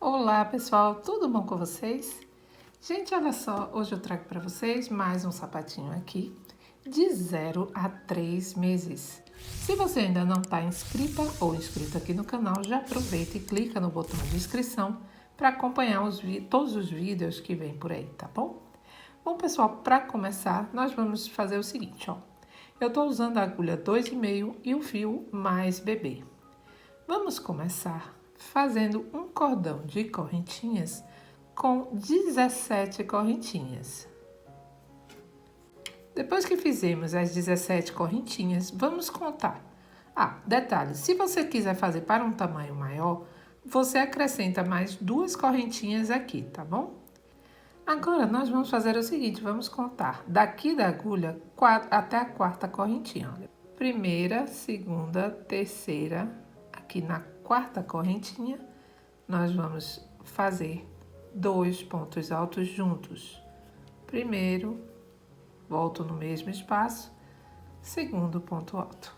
Olá pessoal, tudo bom com vocês? Gente, olha só, hoje eu trago para vocês mais um sapatinho aqui de 0 a 3 meses. Se você ainda não está inscrita ou inscrito aqui no canal, já aproveita e clica no botão de inscrição para acompanhar todos os vídeos que vem por aí, tá bom? Bom pessoal, para começar, nós vamos fazer o seguinte, ó. Eu estou usando a agulha 2,5 e o fio mais bebê. Vamos começar fazendo um cordão de correntinhas com 17 correntinhas. Depois que fizemos as 17 correntinhas, vamos contar. Detalhe, se você quiser fazer para um tamanho maior, você acrescenta mais 2 correntinhas aqui, tá bom? Agora, nós vamos fazer o seguinte, vamos contar daqui da agulha até a quarta correntinha. Olha. Primeira, segunda, terceira, aqui na quarta correntinha, nós vamos fazer 2 pontos altos juntos. Primeiro, volto no mesmo espaço, segundo ponto alto.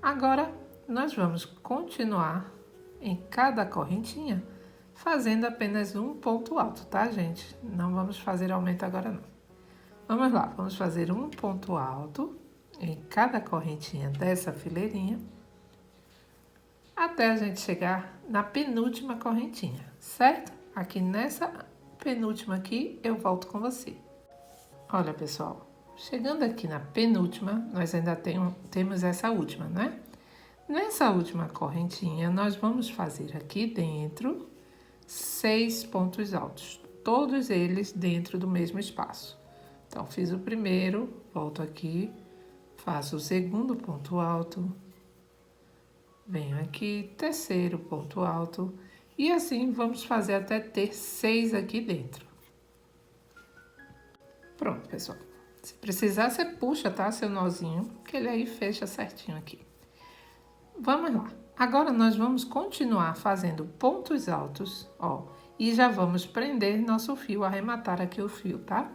Agora, nós vamos continuar em cada correntinha, fazendo apenas um ponto alto, tá, gente? Não vamos fazer aumento agora, não. Vamos lá, vamos fazer um ponto alto em cada correntinha dessa fileirinha, até a gente chegar na penúltima correntinha, certo? Aqui nessa penúltima aqui, eu volto com você. Olha, pessoal, chegando aqui na penúltima, nós ainda temos essa última, né? Nessa última correntinha, nós vamos fazer aqui dentro 6 pontos altos, todos eles dentro do mesmo espaço. Então, fiz o primeiro, volto aqui, faço o segundo ponto alto, venho aqui, terceiro ponto alto, e assim vamos fazer até ter 6 aqui dentro. Pronto, pessoal. Se precisar, você puxa, tá? Seu nozinho, que ele aí fecha certinho aqui. Vamos lá. Agora, nós vamos continuar fazendo pontos altos, ó, e já vamos prender nosso fio, arrematar aqui o fio, tá?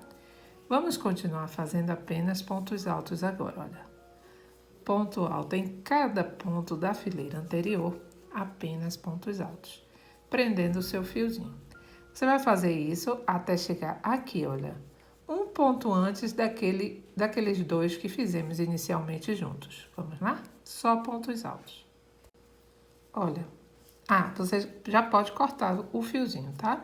Vamos continuar fazendo apenas pontos altos agora, olha. Ponto alto em cada ponto da fileira anterior, apenas pontos altos, prendendo o seu fiozinho. Você vai fazer isso até chegar aqui, olha, um ponto antes daqueles 2 que fizemos inicialmente juntos. Vamos lá? Só pontos altos. Olha, você já pode cortar o fiozinho, tá?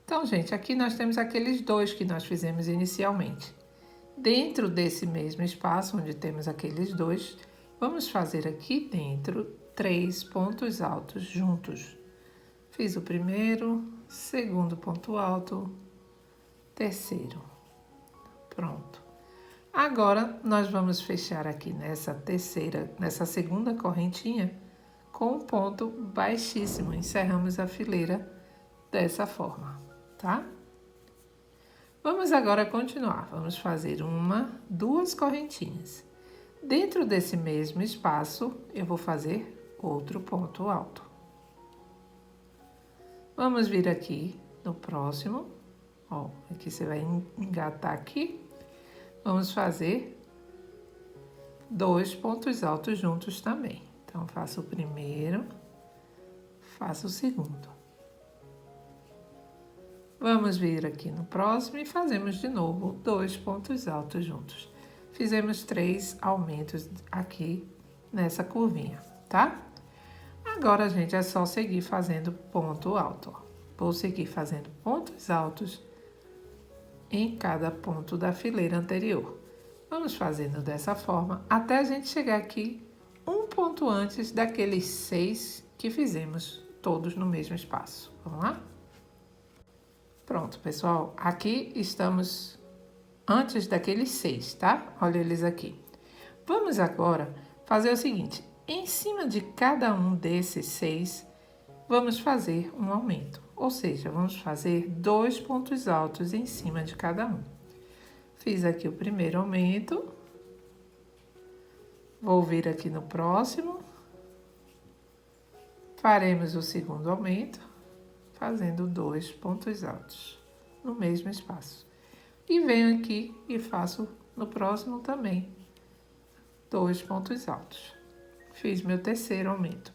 Então, gente, aqui nós temos aqueles 2 que nós fizemos inicialmente. Dentro desse mesmo espaço, onde temos aqueles 2, vamos fazer aqui dentro 3 pontos altos juntos. Fiz o primeiro, segundo ponto alto, terceiro. Pronto. Agora, nós vamos fechar aqui nessa segunda correntinha, com um ponto baixíssimo. Encerramos a fileira dessa forma, tá? Vamos agora continuar. Vamos fazer 1, 2 correntinhas. Dentro desse mesmo espaço, eu vou fazer outro ponto alto. Vamos vir aqui no próximo. Ó, aqui você vai engatar aqui. Vamos fazer 2 pontos altos juntos também. Então, faço o primeiro, faço o segundo. Vamos vir aqui no próximo e fazemos de novo 2 pontos altos juntos. Fizemos 3 aumentos aqui nessa curvinha, tá? Agora, gente, é só seguir fazendo ponto alto, ó. Vou seguir fazendo pontos altos em cada ponto da fileira anterior. Vamos fazendo dessa forma até a gente chegar aqui um ponto antes daqueles 6 que fizemos todos no mesmo espaço. Vamos lá? Pronto, pessoal, aqui estamos antes daqueles 6, tá? Olha eles aqui. Vamos agora fazer o seguinte, em cima de cada um desses 6, vamos fazer um aumento. Ou seja, vamos fazer 2 pontos altos em cima de cada um. Fiz aqui o primeiro aumento. Vou vir aqui no próximo. Faremos o segundo aumento, fazendo 2 pontos altos no mesmo espaço. E venho aqui e faço no próximo também 2 pontos altos. Fiz meu terceiro aumento.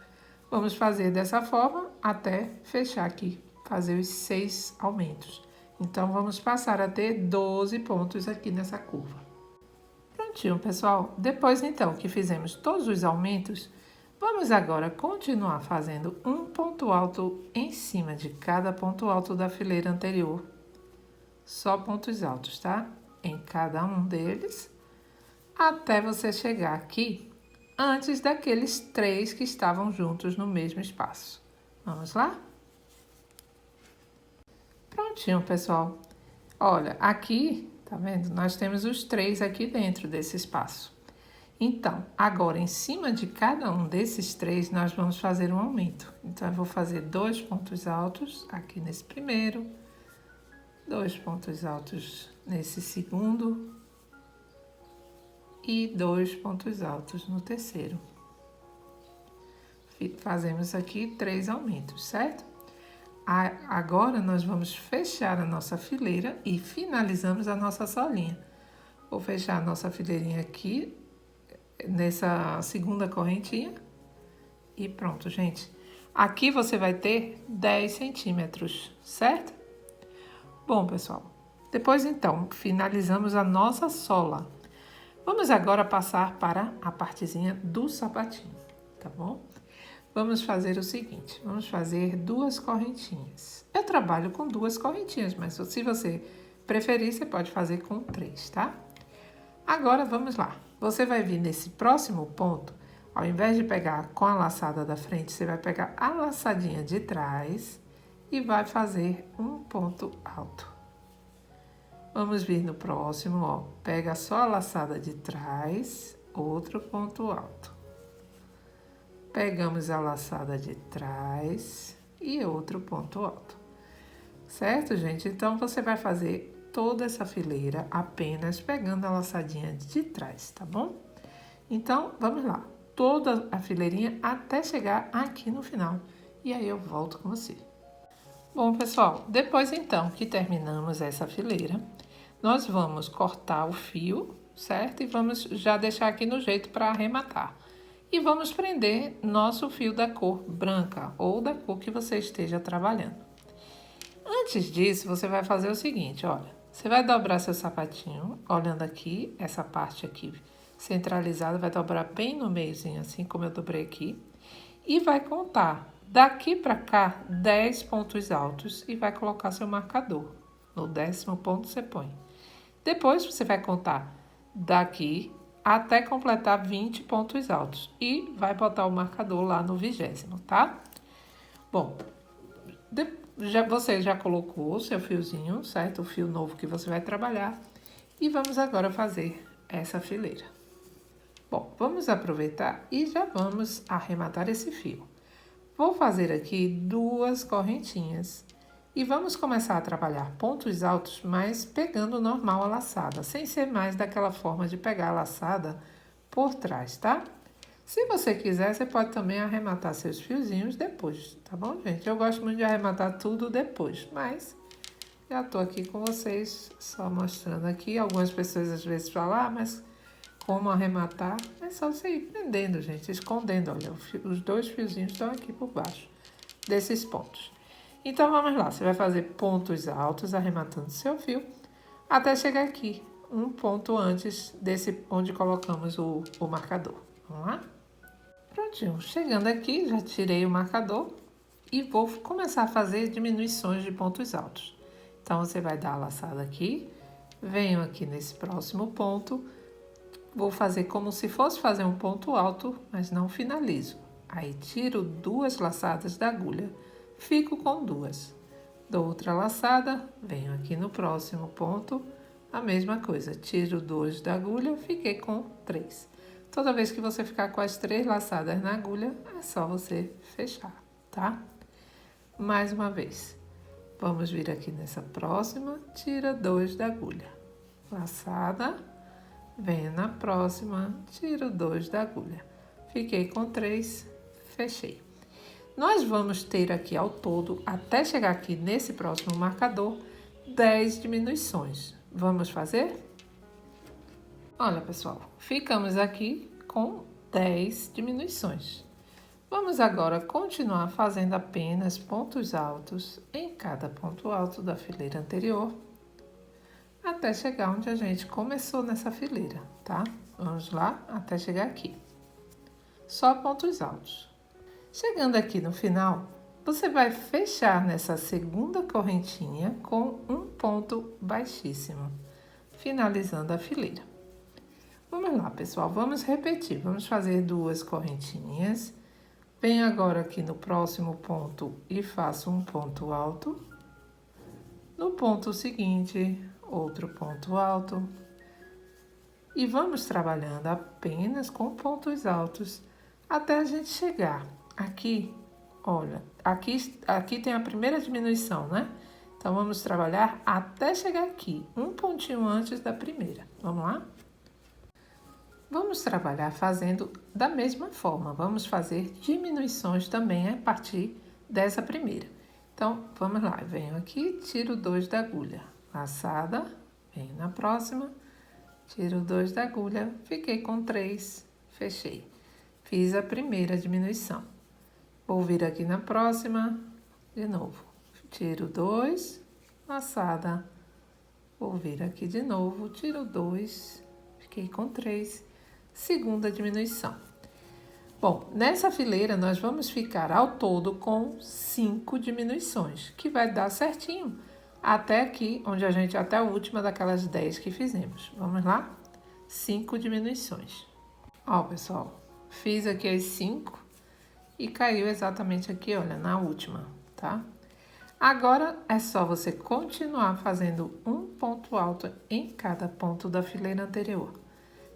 Vamos fazer dessa forma até fechar aqui, fazer os 6 aumentos. Então, vamos passar a ter 12 pontos aqui nessa curva. Prontinho, pessoal. Depois, então, que fizemos todos os aumentos, vamos agora continuar fazendo um ponto alto em cima de cada ponto alto da fileira anterior. Só pontos altos, tá? Em cada um deles, até você chegar aqui, antes daqueles 3 que estavam juntos no mesmo espaço. Vamos lá? Prontinho, pessoal. Olha, aqui, tá vendo? Nós temos os 3 aqui dentro desse espaço. Então, agora, em cima de cada um desses 3, nós vamos fazer um aumento. Então, eu vou fazer 2 pontos altos aqui nesse primeiro, 2 pontos altos nesse segundo e 2 pontos altos no terceiro. Fazemos aqui 3 aumentos, certo? Agora, nós vamos fechar a nossa fileira e finalizamos a nossa solinha. Vou fechar a nossa fileirinha aqui, nessa segunda correntinha. E pronto, gente. Aqui você vai ter 10 centímetros, certo? Bom, pessoal, depois então, finalizamos a nossa sola. Vamos agora passar para a partezinha do sapatinho, tá bom? Vamos fazer o seguinte, vamos fazer 2 correntinhas. Eu trabalho com 2 correntinhas, mas se você preferir, você pode fazer com 3, tá? Agora, vamos lá. Você vai vir nesse próximo ponto, ao invés de pegar com a laçada da frente, você vai pegar a laçadinha de trás e vai fazer um ponto alto. Vamos vir no próximo, ó. Pega só a laçada de trás, outro ponto alto. Pegamos a laçada de trás e outro ponto alto. Certo, gente? Então, você vai fazer toda essa fileira apenas pegando a laçadinha de trás, tá bom? Então, vamos lá. Toda a fileirinha até chegar aqui no final. E aí, eu volto com você. Bom, pessoal, depois então que terminamos essa fileira, nós vamos cortar o fio, certo? E vamos já deixar aqui no jeito para arrematar. E vamos prender nosso fio da cor branca ou da cor que você esteja trabalhando. Antes disso, você vai fazer o seguinte, olha. Você vai dobrar seu sapatinho, olhando aqui, essa parte aqui centralizada, vai dobrar bem no meiozinho, assim como eu dobrei aqui. E vai contar daqui para cá 10 pontos altos e vai colocar seu marcador. No 10º ponto você põe. Depois você vai contar daqui até completar 20 pontos altos e vai botar o marcador lá no 20º, tá? Bom, você já colocou o seu fiozinho, certo? O fio novo que você vai trabalhar. E vamos agora fazer essa fileira. Bom, vamos aproveitar e já vamos arrematar esse fio. Vou fazer aqui 2 correntinhas. E vamos começar a trabalhar pontos altos, mas pegando normal a laçada, sem ser mais daquela forma de pegar a laçada por trás, tá? Se você quiser, você pode também arrematar seus fiozinhos depois, tá bom, gente? Eu gosto muito de arrematar tudo depois, mas já tô aqui com vocês, só mostrando aqui. Algumas pessoas às vezes falam, mas como arrematar? É só você ir prendendo, gente, escondendo. Olha, os 2 fiozinhos estão aqui por baixo desses pontos. Então, vamos lá. Você vai fazer pontos altos, arrematando seu fio, até chegar aqui, um ponto antes desse onde colocamos o marcador. Vamos lá? Prontinho. Chegando aqui, já tirei o marcador e vou começar a fazer diminuições de pontos altos. Então, você vai dar a laçada aqui, venho aqui nesse próximo ponto, vou fazer como se fosse fazer um ponto alto, mas não finalizo. Aí, tiro 2 laçadas da agulha. Fico com 2. Dou outra laçada, venho aqui no próximo ponto, a mesma coisa. Tiro 2 da agulha, fiquei com 3. Toda vez que você ficar com as 3 laçadas na agulha, é só você fechar, tá? Mais uma vez. Vamos vir aqui nessa próxima, tira 2 da agulha. Laçada, venho na próxima, tiro 2 da agulha. Fiquei com 3, fechei. Nós vamos ter aqui ao todo, até chegar aqui nesse próximo marcador, 10 diminuições. Vamos fazer? Olha, pessoal, ficamos aqui com 10 diminuições. Vamos agora continuar fazendo apenas pontos altos em cada ponto alto da fileira anterior, até chegar onde a gente começou nessa fileira, tá? Vamos lá, até chegar aqui. Só pontos altos. Chegando aqui no final, você vai fechar nessa segunda correntinha com um ponto baixíssimo, finalizando a fileira. Vamos lá, pessoal, vamos repetir. Vamos fazer 2 correntinhas. Venho agora aqui no próximo ponto e faço um ponto alto. No ponto seguinte, outro ponto alto. E vamos trabalhando apenas com pontos altos até a gente chegar aqui. Olha, aqui tem a primeira diminuição, né? Então, vamos trabalhar até chegar aqui, um pontinho antes da primeira. Vamos lá? Vamos trabalhar fazendo da mesma forma. Vamos fazer diminuições também a partir dessa primeira. Então, vamos lá. Venho aqui, tiro 2 da agulha. Laçada, venho na próxima, tiro 2 da agulha, fiquei com 3, fechei. Fiz a primeira diminuição. Vou vir aqui na próxima, de novo. Tiro 2, laçada. Vou vir aqui de novo, tiro 2, fiquei com 3. Segunda diminuição. Bom, nessa fileira nós vamos ficar ao todo com 5 diminuições, que vai dar certinho até aqui, onde a gente, até a última daquelas 10 que fizemos. Vamos lá? 5 diminuições. Ó, pessoal, fiz aqui as 5 e caiu exatamente aqui, olha, na última, tá? Agora é só você continuar fazendo um ponto alto em cada ponto da fileira anterior.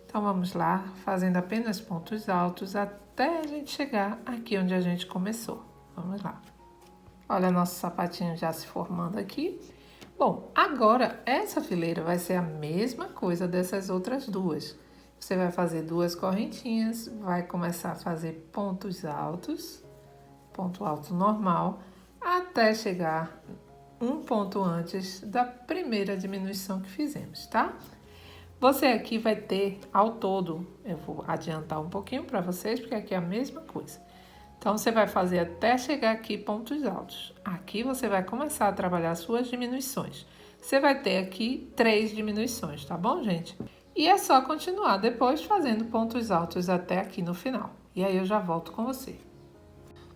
Então, vamos lá, fazendo apenas pontos altos até a gente chegar aqui onde a gente começou. Vamos lá. Olha nosso sapatinho já se formando aqui. Bom, agora essa fileira vai ser a mesma coisa dessas outras duas. Você vai fazer 2 correntinhas, vai começar a fazer pontos altos, ponto alto normal, até chegar um ponto antes da primeira diminuição que fizemos, tá? Você aqui vai ter ao todo, eu vou adiantar um pouquinho para vocês, porque aqui é a mesma coisa. Então, você vai fazer até chegar aqui pontos altos. Aqui você vai começar a trabalhar suas diminuições. Você vai ter aqui 3 diminuições, tá bom, gente? E é só continuar depois fazendo pontos altos até aqui no final. E aí eu já volto com você.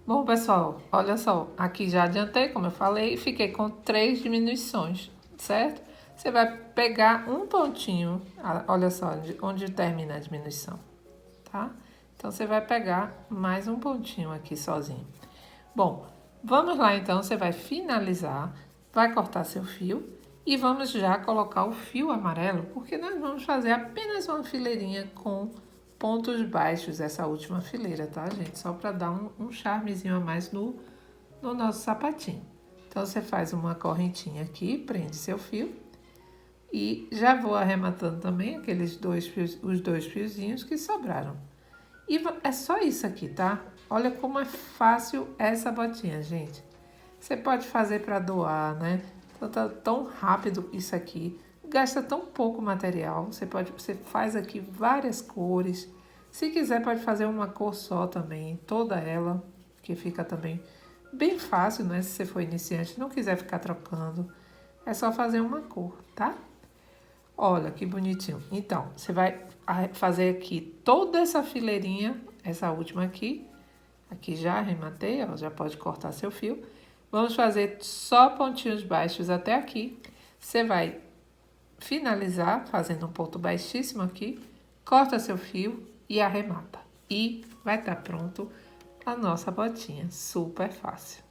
Bom, pessoal, olha só, aqui já adiantei, como eu falei, fiquei com 3 diminuições, certo? Você vai pegar um pontinho, olha só, onde termina a diminuição, tá? Então, você vai pegar mais um pontinho aqui sozinho. Bom, vamos lá então, você vai finalizar, vai cortar seu fio e vamos já colocar o fio amarelo, porque nós vamos fazer apenas uma fileirinha com pontos baixos, essa última fileira, tá, gente? Só para dar um charmezinho a mais no nosso sapatinho. Então, você faz uma correntinha aqui, prende seu fio. E já vou arrematando também aqueles os 2 fiozinhos que sobraram. E é só isso aqui, tá? Olha como é fácil essa botinha, gente. Você pode fazer para doar, né? Então, tá tão rápido isso aqui. Gasta tão pouco material. Você faz aqui várias cores. Se quiser, pode fazer uma cor só também, toda ela, que fica também bem fácil, né? Se você for iniciante, não quiser ficar trocando, é só fazer uma cor, tá? Olha que bonitinho. Então, você vai fazer aqui toda essa fileirinha, essa última aqui. Aqui já arrematei, ó, já pode cortar seu fio. Vamos fazer só pontinhos baixos até aqui. Você vai finalizar fazendo um ponto baixíssimo aqui, corta seu fio e arremata. E vai estar pronto a nossa botinha, super fácil.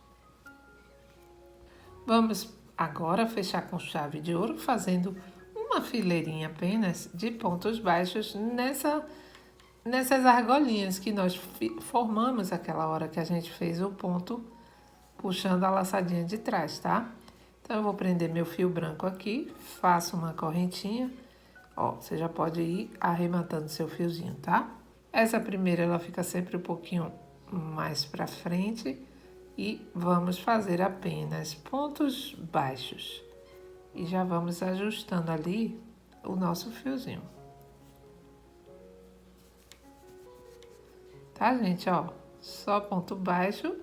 Vamos agora fechar com chave de ouro, fazendo uma fileirinha apenas de pontos baixos nessas argolinhas que nós formamos aquela hora que a gente fez o ponto, puxando a laçadinha de trás, tá? Então, eu vou prender meu fio branco aqui, faço uma correntinha, ó, você já pode ir arrematando seu fiozinho, tá? Essa primeira, ela fica sempre um pouquinho mais pra frente e vamos fazer apenas pontos baixos. E já vamos ajustando ali o nosso fiozinho. Tá, gente? Ó, Só ponto baixo,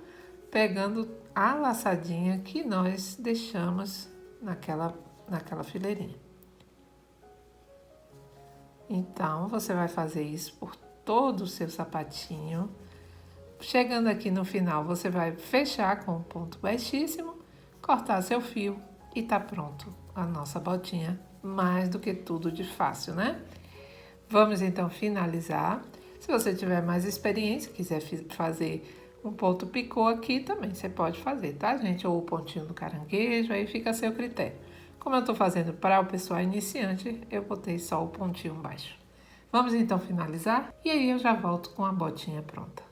pegando a laçadinha que nós deixamos naquela fileirinha. Então, você vai fazer isso por todo o seu sapatinho. Chegando aqui no final, você vai fechar com um ponto baixíssimo, cortar seu fio e tá pronto a nossa botinha. Mais do que tudo de fácil, né? Vamos então finalizar. Se você tiver mais experiência, quiser fazer um ponto picô aqui, também você pode fazer, tá, gente? Ou o pontinho do caranguejo, aí fica a seu critério. Como eu tô fazendo para o pessoal iniciante, eu botei só o pontinho baixo. Vamos então finalizar e aí eu já volto com a botinha pronta.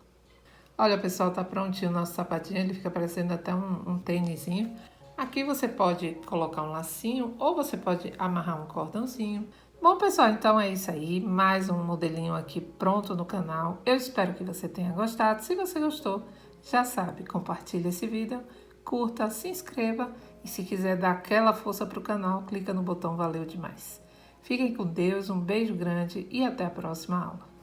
Olha, pessoal, tá prontinho o nosso sapatinho, ele fica parecendo até um tênisinho. Aqui você pode colocar um lacinho ou você pode amarrar um cordãozinho. Bom, pessoal, então é isso aí. Mais um modelinho aqui pronto no canal. Eu espero que você tenha gostado. Se você gostou, já sabe, compartilhe esse vídeo, curta, se inscreva e se quiser dar aquela força pro canal, clica no botão Valeu Demais. Fiquem com Deus, um beijo grande e até a próxima aula.